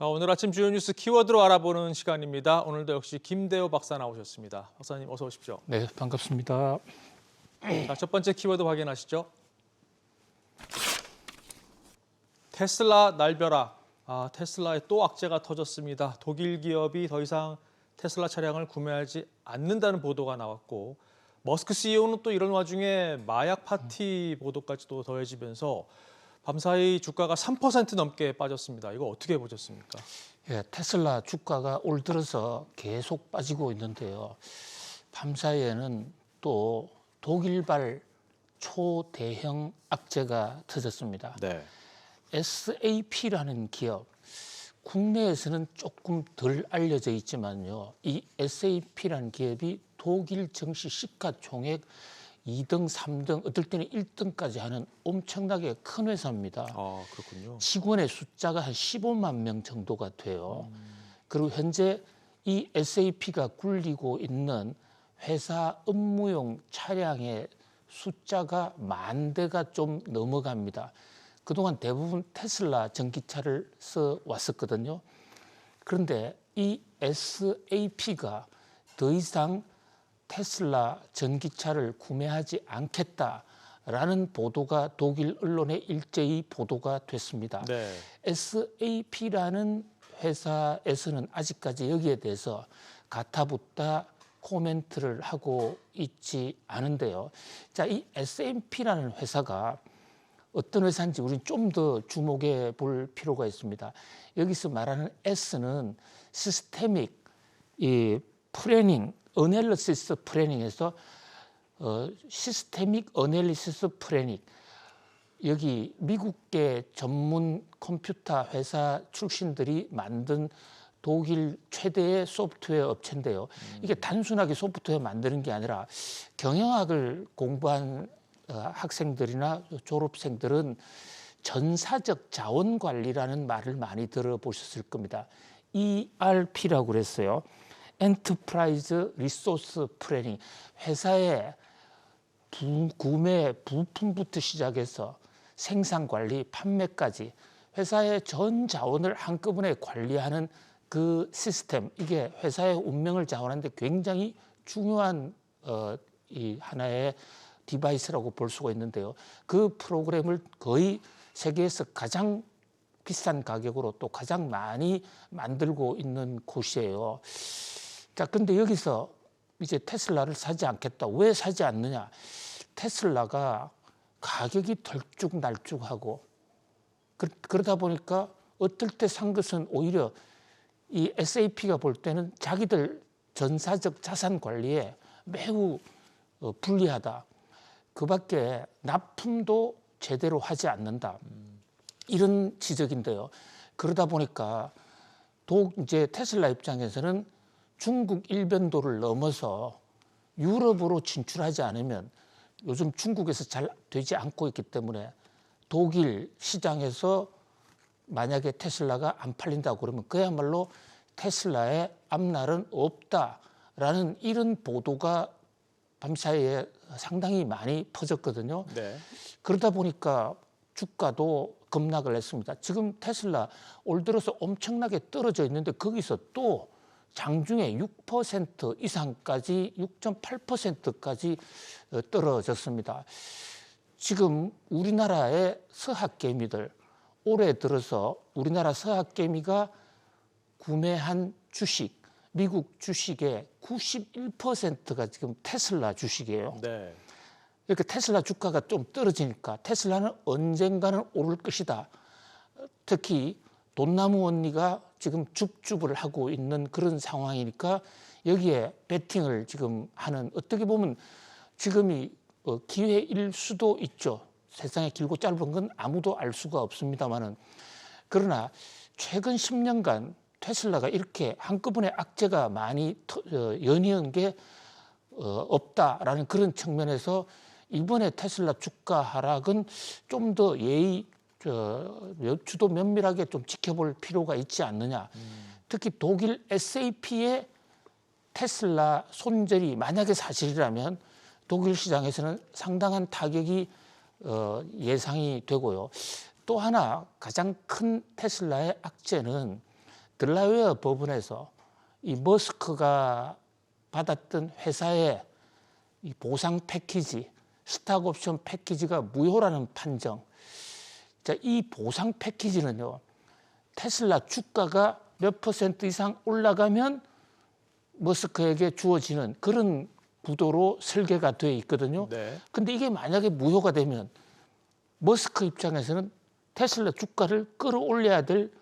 자, 오늘 아침 주요 뉴스 키워드로 알아보는 시간입니다. 오늘도 역시 김대호 박사 나오셨습니다. 박사님 어서 오십시오. 네, 반갑습니다. 자, 첫 번째 키워드 확인하시죠. 테슬라 날벼락. 테슬라에 또 악재가 터졌습니다. 독일 기업이 더 이상 테슬라 차량을 구매하지 않는다는 보도가 나왔고 머스크 CEO는 또 이런 와중에 마약 파티 보도까지도 더해지면서 밤사이 주가가 3% 넘게 빠졌습니다. 이거 어떻게 보셨습니까? 예, 테슬라 주가가 올 들어서 계속 빠지고 있는데요. 밤사이에는 또 독일발 초대형 악재가 터졌습니다. 네. SAP라는 기업, 국내에서는 조금 덜 알려져 있지만요. 이 SAP라는 기업이 독일 정시 시가총액 2등, 3등, 어떨 때는 1등까지 하는 엄청나게 큰 회사입니다. 그렇군요. 직원의 숫자가 한 15만 명 정도가 돼요. 그리고 현재 이 SAP가 굴리고 있는 회사 업무용 차량의 숫자가 10,000대가 좀 넘어갑니다. 그동안 대부분 테슬라 전기차를 써 왔었거든요. 그런데 이 SAP가 더 이상 테슬라 전기차를 구매하지 않겠다라는 보도가 독일 언론에 일제히 보도가 됐습니다. 네. SAP라는 회사에서는 아직까지 여기에 대해서 가타부타 코멘트를 하고 있지 않은데요. 자, 이 SAP라는 회사가 어떤 회사인지 우리는 좀 더 주목해 볼 필요가 있습니다. 여기서 말하는 S는 시스테믹, 이 플래닝, 어널리시스 플래닝에서 시스테믹 어널리시스 플래닝, 여기 미국계 전문 컴퓨터 회사 출신들이 만든 독일 최대의 소프트웨어 업체인데요. 이게 단순하게 소프트웨어 만드는 게 아니라 경영학을 공부한 학생들이나 졸업생들은 전사적 자원 관리라는 말을 많이 들어보셨을 겁니다. ERP라고 그랬어요. 엔터프라이즈 리소스 플래닝. 회사의 구매, 부품부터 시작해서 생산 관리, 판매까지 회사의 전 자원을 한꺼번에 관리하는 그 시스템, 이게 회사의 운명을 좌우하는데 굉장히 중요한 이 하나의 디바이스라고 볼 수가 있는데요. 그 프로그램을 거의 세계에서 가장 비싼 가격으로 또 가장 많이 만들고 있는 곳이에요. 자, 그런데 여기서 이제 테슬라를 사지 않겠다. 왜 사지 않느냐? 테슬라가 가격이 덜쭉날쭉하고 그러다 보니까 어떨 때 산 것은 오히려 이 SAP가 볼 때는 자기들 전사적 자산 관리에 매우 불리하다. 그 밖에 납품도 제대로 하지 않는다. 이런 지적인데요. 그러다 보니까 이제 테슬라 입장에서는 중국 일변도를 넘어서 유럽으로 진출하지 않으면 요즘 중국에서 잘 되지 않고 있기 때문에 독일 시장에서 만약에 테슬라가 안 팔린다고 그러면 그야말로 테슬라의 앞날은 없다라는 이런 보도가 밤사이에 상당히 많이 퍼졌거든요. 네. 그러다 보니까 주가도 급락을 했습니다. 지금 테슬라 올 들어서 엄청나게 떨어져 있는데 거기서 또 장중에 6% 이상까지 6.8%까지 떨어졌습니다. 지금 우리나라의 서학개미들 올해 들어서 우리나라 서학개미가 구매한 주식, 미국 주식의 91%가 지금 테슬라 주식이에요. 네. 이렇게 테슬라 주가가 좀 떨어지니까 테슬라는 언젠가는 오를 것이다. 특히 돈나무 언니가 지금 줍줍을 하고 있는 그런 상황이니까 여기에 베팅을 지금 하는, 어떻게 보면 지금이 기회일 수도 있죠. 세상에 길고 짧은 건 아무도 알 수가 없습니다만은, 그러나 최근 10년간 테슬라가 이렇게 한꺼번에 악재가 많이 연이은 게 없다라는 그런 측면에서 이번에 테슬라 주가 하락은 좀 더 주도 면밀하게 좀 지켜볼 필요가 있지 않느냐. 특히 독일 SAP의 테슬라 손절이 만약에 사실이라면 독일 시장에서는 상당한 타격이 예상이 되고요. 또 하나 가장 큰 테슬라의 악재는 델라웨어 법원에서 이 머스크가 받았던 회사의 이 보상 패키지, 스탁 옵션 패키지가 무효라는 판정. 자, 이 보상 패키지는요, 테슬라 주가가 몇 퍼센트 이상 올라가면 머스크에게 주어지는 그런 구도로 설계가 되어 있거든요. 네. 근데 이게 만약에 무효가 되면 머스크 입장에서는 테슬라 주가를 끌어올려야 될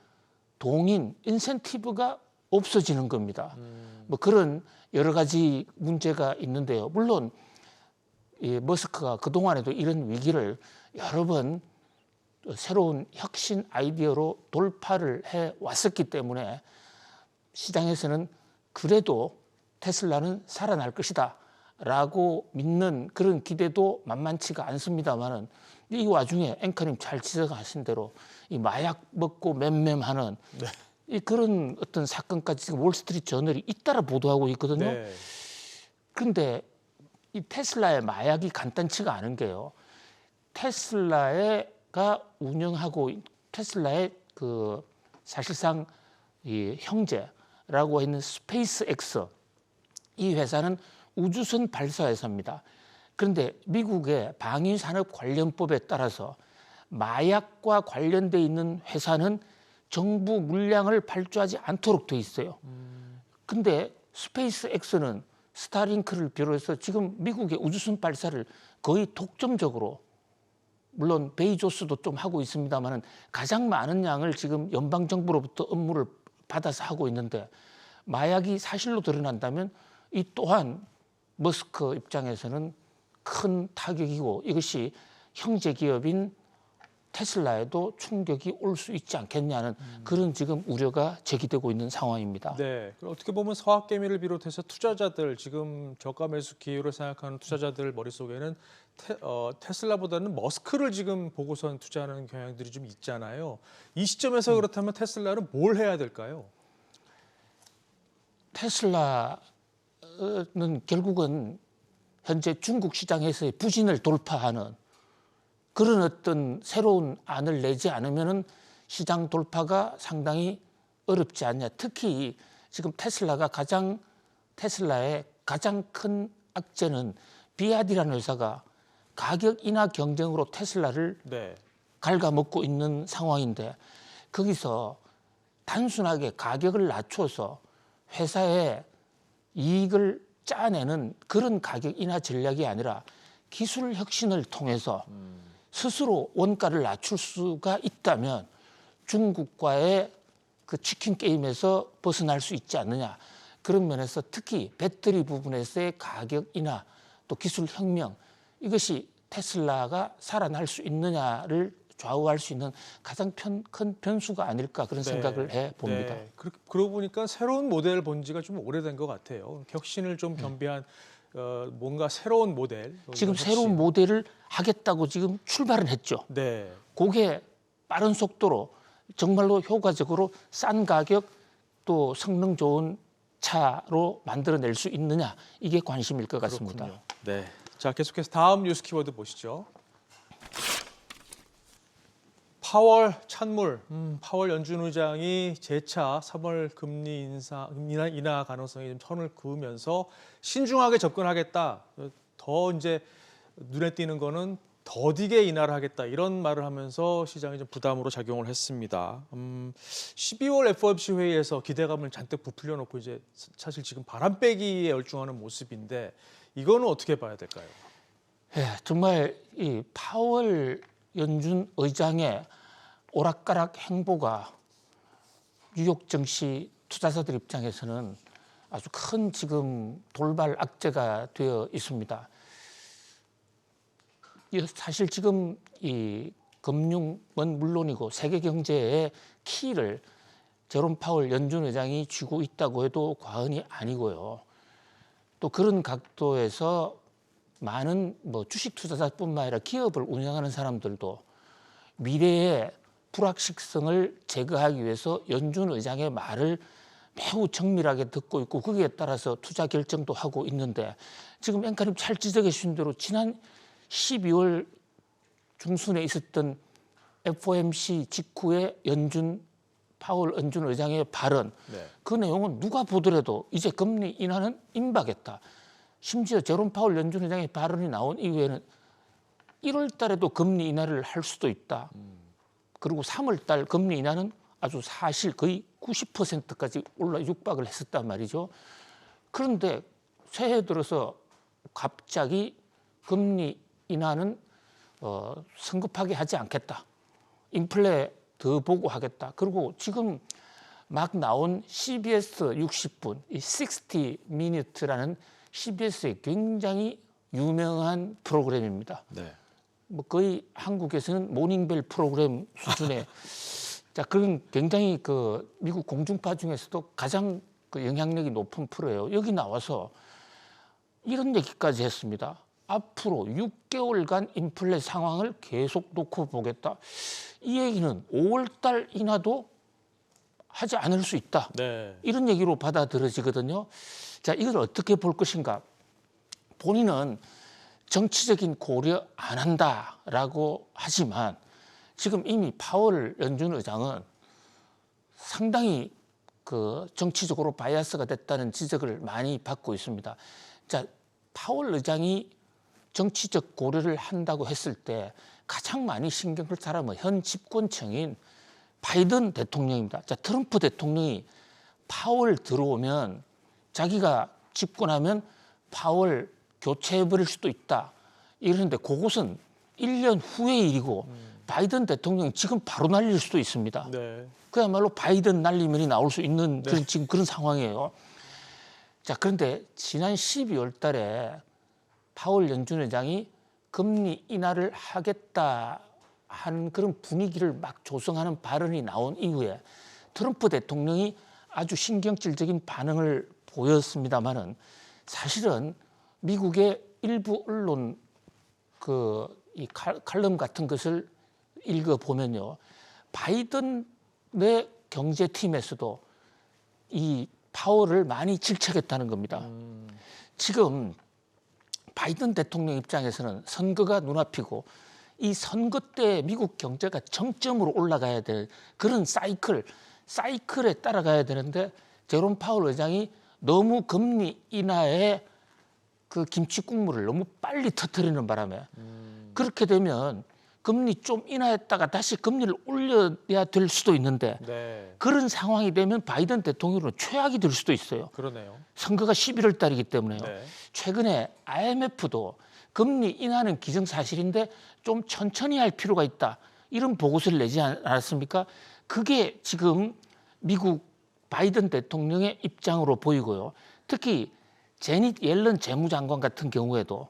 동인, 인센티브가 없어지는 겁니다. 뭐 그런 여러 가지 문제가 있는데요. 물론 이 머스크가 그동안에도 이런 위기를 여러 번 새로운 혁신 아이디어로 돌파를 해 왔었기 때문에 시장에서는 그래도 테슬라는 살아날 것이다 라고 믿는 그런 기대도 만만치가 않습니다만은 이 와중에 앵커님 잘 지적하신 대로 이 마약 먹고 맴맴하는 네. 이 그런 어떤 사건까지 지금 월스트리트 저널이 잇따라 보도하고 있거든요. 네. 그런데 이 테슬라의 마약이 간단치가 않은 게요. 테슬라가 운영하고 테슬라의 그 사실상 이 형제라고 있는 스페이스 X 이 회사는 우주선 발사 회사입니다. 그런데 미국의 방위산업관련법에 따라서 마약과 관련돼 있는 회사는 정부 물량을 발주하지 않도록 돼 있어요. 근데 스페이스 X는 스타링크를 비롯해서 지금 미국의 우주선 발사를 거의 독점적으로, 물론 베이조스도 좀 하고 있습니다만은 가장 많은 양을 지금 연방 정부로부터 업무를 받아서 하고 있는데 마약이 사실로 드러난다면 이 또한 머스크 입장에서는 큰 타격이고 이것이 형제 기업인 테슬라에도 충격이 올 수 있지 않겠냐는 그런 지금 우려가 제기되고 있는 상황입니다. 네. 그럼 어떻게 보면 서학개미를 비롯해서 투자자들 지금 저가 매수 기회로 생각하는 투자자들 머릿속에는 테슬라보다는 머스크를 지금 보고선 투자하는 경향들이 좀 있잖아요. 이 시점에서 그렇다면 테슬라는 뭘 해야 될까요? 테슬라는 결국은 현재 중국 시장에서의 부진을 돌파하는 그런 어떤 새로운 안을 내지 않으면은 시장 돌파가 상당히 어렵지 않냐. 특히 지금 테슬라의 가장 큰 악재는 비아디라는 회사가 가격 인하 경쟁으로 테슬라를 네. 갉아먹고 있는 상황인데 거기서 단순하게 가격을 낮춰서 회사의 이익을 짜내는 그런 가격 인하 전략이 아니라 기술 혁신을 통해서 스스로 원가를 낮출 수가 있다면 중국과의 그 치킨 게임에서 벗어날 수 있지 않느냐. 그런 면에서 특히 배터리 부분에서의 가격 인하 또 기술 혁명 이것이 테슬라가 살아날 수 있느냐를 좌우할 수 있는 가장 큰 변수가 아닐까 그런 생각을 해봅니다. 네. 그러고 보니까 새로운 모델을 본 지가 좀 오래된 것 같아요. 혁신을 좀 겸비한 뭔가 새로운 모델. 지금 혁신. 새로운 모델을 하겠다고 지금 출발은 했죠. 네. 그게 빠른 속도로 정말로 효과적으로 싼 가격 또 성능 좋은 차로 만들어낼 수 있느냐 이게 관심일 것 같습니다. 그렇군요. 네. 자, 계속해서 다음 뉴스 키워드 보시죠. 파월 찬물. 파월 연준 의장이 재차 3월 금리 인하 가능성이 좀 선을 그으면서 신중하게 접근하겠다. 더 이제 눈에 띄는 거는 더디게 인하를 하겠다 이런 말을 하면서 시장이 좀 부담으로 작용을 했습니다. 12월 FOMC 회의에서 기대감을 잔뜩 부풀려 놓고 이제 사실 지금 바람 빼기에 열중하는 모습인데 이거는 어떻게 봐야 될까요? 예, 정말 이 파월 연준 의장의 오락가락 행보가 뉴욕 증시 투자자들 입장에서는 아주 큰 지금 돌발 악재가 되어 있습니다. 사실 지금 이 금융은 물론이고 세계 경제의 키를 제롬 파월 연준 의장이 쥐고 있다고 해도 과언이 아니고요. 또 그런 각도에서 많은 주식 투자자뿐만 아니라 기업을 운영하는 사람들도 미래의 불확실성을 제거하기 위해서 연준 의장의 말을 매우 정밀하게 듣고 있고 거기에 따라서 투자 결정도 하고 있는데 지금 앵커님 잘 지적해 주신 대로 지난 12월 중순에 있었던 FOMC 직후의 연준 파월 연준 의장의 발언, 네. 그 내용은 누가 보더라도 이제 금리 인하는 임박했다. 심지어 제롬 파월 연준 의장의 발언이 나온 이후에는 1월 달에도 금리 인하를 할 수도 있다. 그리고 3월 달 금리 인하는 아주 사실 거의 90%까지 육박을 했었단 말이죠. 그런데 새해 들어서 갑자기 금리 인하는 성급하게 하지 않겠다. 인플레 더 보고 하겠다. 그리고 지금 막 나온 CBS 60분, 이 60미니트라는 CBS의 굉장히 유명한 프로그램입니다. 네. 뭐 거의 한국에서는 모닝벨 프로그램 수준의 자 그런 굉장히 그 미국 공중파 중에서도 가장 그 영향력이 높은 프로예요. 여기 나와서 이런 얘기까지 했습니다. 앞으로 6개월간 인플레 상황을 계속 놓고 보겠다. 이 얘기는 5월달 인하도 하지 않을 수 있다. 네. 이런 얘기로 받아들여지거든요. 자, 이걸 어떻게 볼 것인가? 본인은 정치적인 고려 안 한다라고 하지만 지금 이미 파월 연준 의장은 상당히 그 정치적으로 바이아스가 됐다는 지적을 많이 받고 있습니다. 자, 파월 의장이 정치적 고려를 한다고 했을 때 가장 많이 신경 쓸 사람은 현 집권층인 바이든 대통령입니다. 자, 트럼프 대통령이 파월 들어오면 자기가 집권하면 파월 교체해버릴 수도 있다. 이러는데 그것은 1년 후의 일이고 바이든 대통령이 지금 바로 날릴 수도 있습니다. 네. 그야말로 바이든 날리면이 나올 수 있는 그런, 지금 그런 상황이에요. 자, 그런데 지난 12월 달에 파월 연준 의장이 금리 인하를 하겠다 하는 그런 분위기를 막 조성하는 발언이 나온 이후에 트럼프 대통령이 아주 신경질적인 반응을 보였습니다마는 사실은 미국의 일부 언론 이 칼럼 같은 것을 읽어보면요. 바이든의 경제팀에서도 이 파월을 많이 질책했다는 겁니다. 지금 바이든 대통령 입장에서는 선거가 눈앞이고 이 선거 때 미국 경제가 정점으로 올라가야 될 그런 사이클에 따라가야 되는데 제롬 파월 의장이 너무 금리 인하에 그 김치 국물을 너무 빨리 터뜨리는 바람에 그렇게 되면 금리 좀 인하했다가 다시 금리를 올려야 될 수도 있는데 네. 그런 상황이 되면 바이든 대통령은 최악이 될 수도 있어요. 그러네요. 선거가 11월 달이기 때문에요. 네. 최근에 IMF도 금리 인하는 기정사실인데 좀 천천히 할 필요가 있다. 이런 보고서를 내지 않았습니까? 그게 지금 미국 바이든 대통령의 입장으로 보이고요. 특히 제닛 옐런 재무장관 같은 경우에도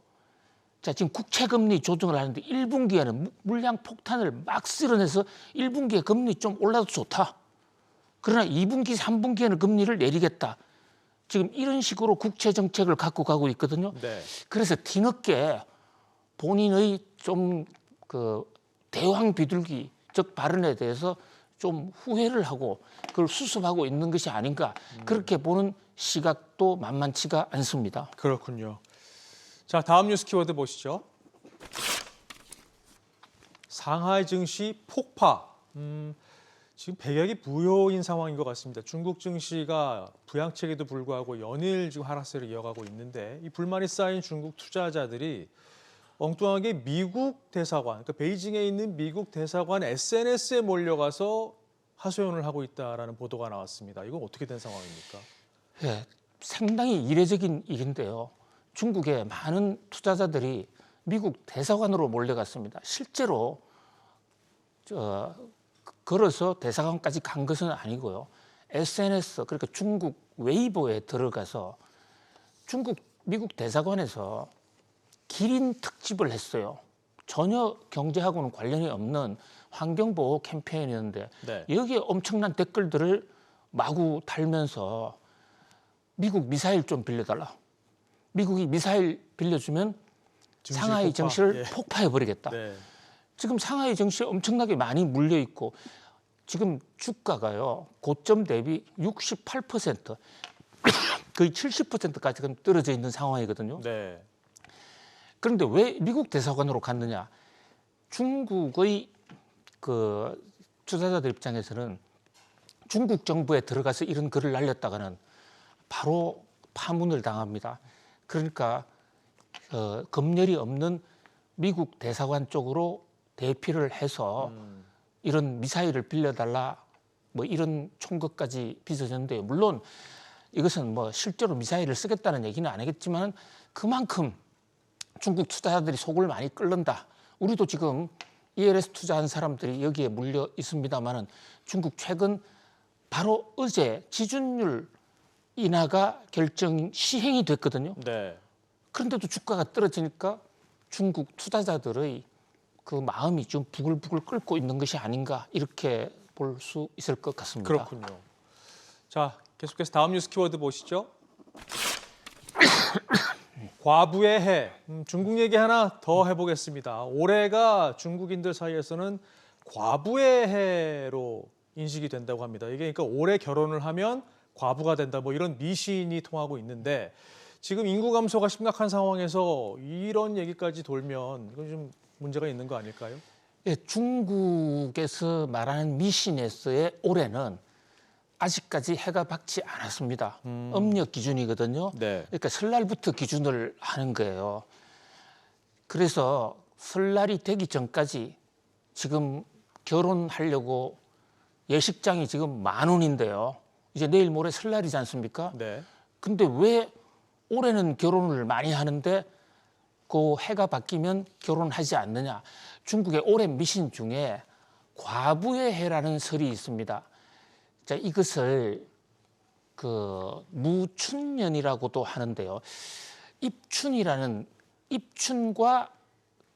자, 지금 국채금리 조정을 하는데 1분기에는 물량 폭탄을 막 쓸어내서 1분기에 금리 좀 올라도 좋다. 그러나 2분기, 3분기에는 금리를 내리겠다. 지금 이런 식으로 국채 정책을 갖고 가고 있거든요. 네. 그래서 뒤늦게 본인의 좀 그 대왕 비둘기적 발언에 대해서 좀 후회를 하고 그걸 수습하고 있는 것이 아닌가 그렇게 보는 시각도 만만치가 않습니다. 그렇군요. 자, 다음 뉴스 키워드 보시죠. 상하이 증시 폭파. 지금 배경이 부여인 상황인 것 같습니다. 중국 증시가 부양책에도 불구하고 연일 지금 하락세를 이어가고 있는데 이 불만이 쌓인 중국 투자자들이 엉뚱하게 미국 대사관, 그러니까 베이징에 있는 미국 대사관 SNS에 몰려가서 하소연을 하고 있다라는 보도가 나왔습니다. 이건 어떻게 된 상황입니까? 네, 상당히 이례적인 일인데요. 중국의 많은 투자자들이 미국 대사관으로 몰려갔습니다. 실제로 걸어서 대사관까지 간 것은 아니고요. SNS, 그러니까 중국 웨이보에 들어가서 미국 대사관에서 기린 특집을 했어요. 전혀 경제하고는 관련이 없는 환경보호 캠페인이었는데 네. 여기에 엄청난 댓글들을 마구 달면서 미국 미사일 좀 빌려달라. 미국이 미사일 빌려주면 상하이 폭파. 증시를 예. 폭파해버리겠다. 네. 지금 상하이 증시에 엄청나게 많이 물려있고 지금 주가가요. 고점 대비 68% 거의 70%까지 떨어져 있는 상황이거든요. 네. 그런데 왜 미국 대사관으로 갔느냐? 중국의 그 투자자들 입장에서는 중국 정부에 들어가서 이런 글을 날렸다가는 바로 파문을 당합니다. 그러니까 검열이 없는 미국 대사관 쪽으로 대피를 해서 이런 미사일을 빌려달라 뭐 이런 총극까지 빚어졌는데요. 물론 이것은 뭐 실제로 미사일을 쓰겠다는 얘기는 안 하겠지만 그만큼 중국 투자자들이 속을 많이 끓는다. 우리도 지금 ELS 투자한 사람들이 여기에 물려 있습니다만은 중국 최근 바로 어제 지준율 인하가 시행이 됐거든요. 네. 그런데도 주가가 떨어지니까 중국 투자자들의 그 마음이 좀 부글부글 끓고 있는 것이 아닌가 이렇게 볼 수 있을 것 같습니다. 그렇군요. 자, 계속해서 다음 뉴스 키워드 보시죠. 과부의 해. 중국 얘기 하나 더 해보겠습니다. 올해가 중국인들 사이에서는 과부의 해로 인식이 된다고 합니다. 이게 그러니까 올해 결혼을 하면 과부가 된다 뭐 이런 미신이 통하고 있는데 지금 인구 감소가 심각한 상황에서 이런 얘기까지 돌면 이건 좀 문제가 있는 거 아닐까요? 예, 중국에서 말하는 미신에서의 올해는 아직까지 해가 밝지 않았습니다. 음력 기준이거든요. 네. 그러니까 설날부터 기준을 하는 거예요. 그래서 설날이 되기 전까지 지금 결혼하려고 예식장이 지금 10,000원인데요. 이제 내일 모레 설날이지 않습니까? 네. 근데 왜 올해는 결혼을 많이 하는데 그 해가 바뀌면 결혼하지 않느냐? 중국의 오랜 미신 중에 과부의 해라는 설이 있습니다. 자, 이것을 그 무춘년이라고도 하는데요. 입춘과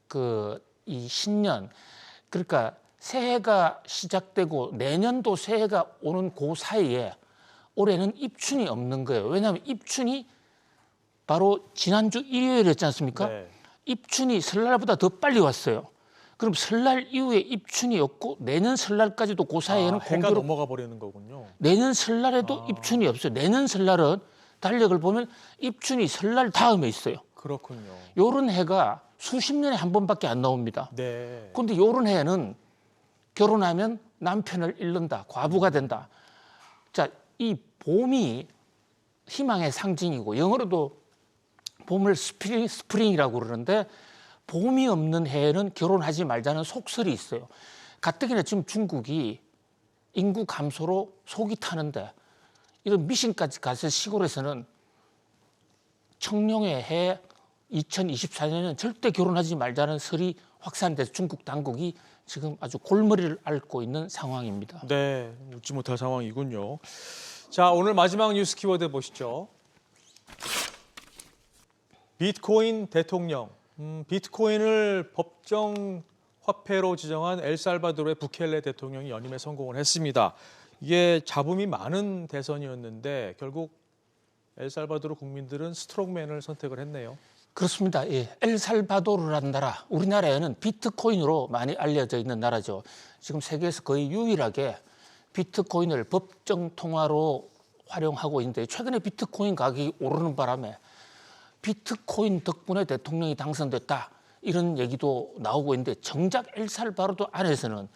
그 이 신년, 그러니까 새해가 시작되고 내년도 새해가 오는 그 사이에 올해는 입춘이 없는 거예요. 왜냐하면 입춘이 바로 지난주 일요일이었지 않습니까? 네. 입춘이 설날보다 더 빨리 왔어요. 그럼 설날 이후에 입춘이 없고 내년 설날까지도 그 사이에는 해가 공교롭 넘어가 버리는 거군요. 내년 설날에도 입춘이 없어요. 내년 설날은 달력을 보면 입춘이 설날 다음에 있어요. 그렇군요. 요런 해가 수십 년에 한 번밖에 안 나옵니다. 네. 그런데 요런 해는 결혼하면 남편을 잃는다. 과부가 된다. 자, 이 봄이 희망의 상징이고 영어로도 봄을 스프링이라고 그러는데 봄이 없는 해에는 결혼하지 말자는 속설이 있어요. 가뜩이나 지금 중국이 인구 감소로 속이 타는데 이런 미신까지 가서 시골에서는 청룡의 해 2024년은 절대 결혼하지 말자는 설이 확산돼서 중국 당국이 지금 아주 골머리를 앓고 있는 상황입니다. 네, 웃지 못할 상황이군요. 자, 오늘 마지막 뉴스 키워드 보시죠. 비트코인 대통령. 비트코인을 법정 화폐로 지정한 엘살바도르의 부켈레 대통령이 연임에 성공을 했습니다. 이게 잡음이 많은 대선이었는데 결국 엘살바도르 국민들은 스트롱맨을 선택을 했네요. 그렇습니다. 예. 엘살바도르라는 나라, 우리나라에는 비트코인으로 많이 알려져 있는 나라죠. 지금 세계에서 거의 유일하게 비트코인을 법정 통화로 활용하고 있는데 최근에 비트코인 가격이 오르는 바람에 비트코인 덕분에 대통령이 당선됐다 이런 얘기도 나오고 있는데 정작 엘살바도르 안에서는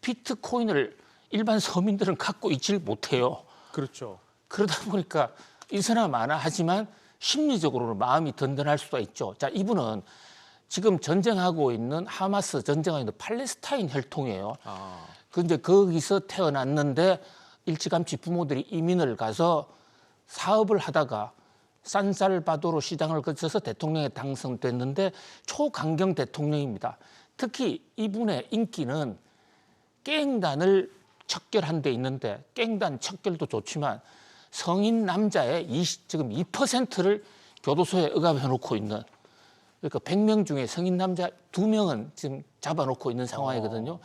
비트코인을 일반 서민들은 갖고 있질 못해요. 그렇죠. 그러다 보니까 있으나 마나 하지만 심리적으로는 마음이 든든할 수가 있죠. 자, 이분은 지금 전쟁하고 있는 하마스 전쟁하고 있는 팔레스타인 혈통이에요. 근데 거기서 태어났는데 일찌감치 부모들이 이민을 가서 사업을 하다가 산살바도르 시장을 거쳐서 대통령에 당선됐는데 초강경 대통령입니다. 특히 이분의 인기는 깽단을 척결한 데 있는데 깽단 척결도 좋지만 성인 남자의 지금 2%를 교도소에 억압해 놓고 있는 그러니까 100명 중에 성인 남자 2명은 지금 잡아놓고 있는 상황이거든요.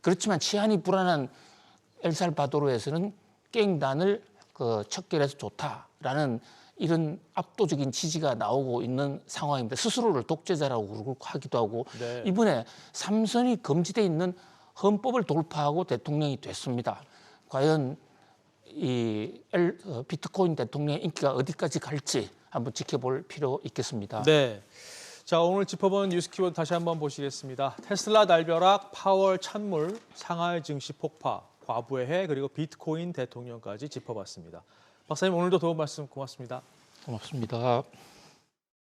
그렇지만 치안이 불안한 엘살바도르에서는 깽단을 척결해서 좋다라는 이런 압도적인 지지가 나오고 있는 상황입니다. 스스로를 독재자라고 하기도 하고 네. 이번에 3선이 금지돼 있는 헌법을 돌파하고 대통령이 됐습니다. 과연 이 비트코인 대통령의 인기가 어디까지 갈지 한번 지켜볼 필요 있겠습니다. 네. 자, 오늘 짚어본 뉴스 키워드 다시 한번 보시겠습니다. 테슬라 날벼락, 파월 찬물, 상하이 증시 폭파, 과부의 해 그리고 비트코인 대통령까지 짚어봤습니다. 박사님 오늘도 도움 말씀 고맙습니다. 고맙습니다.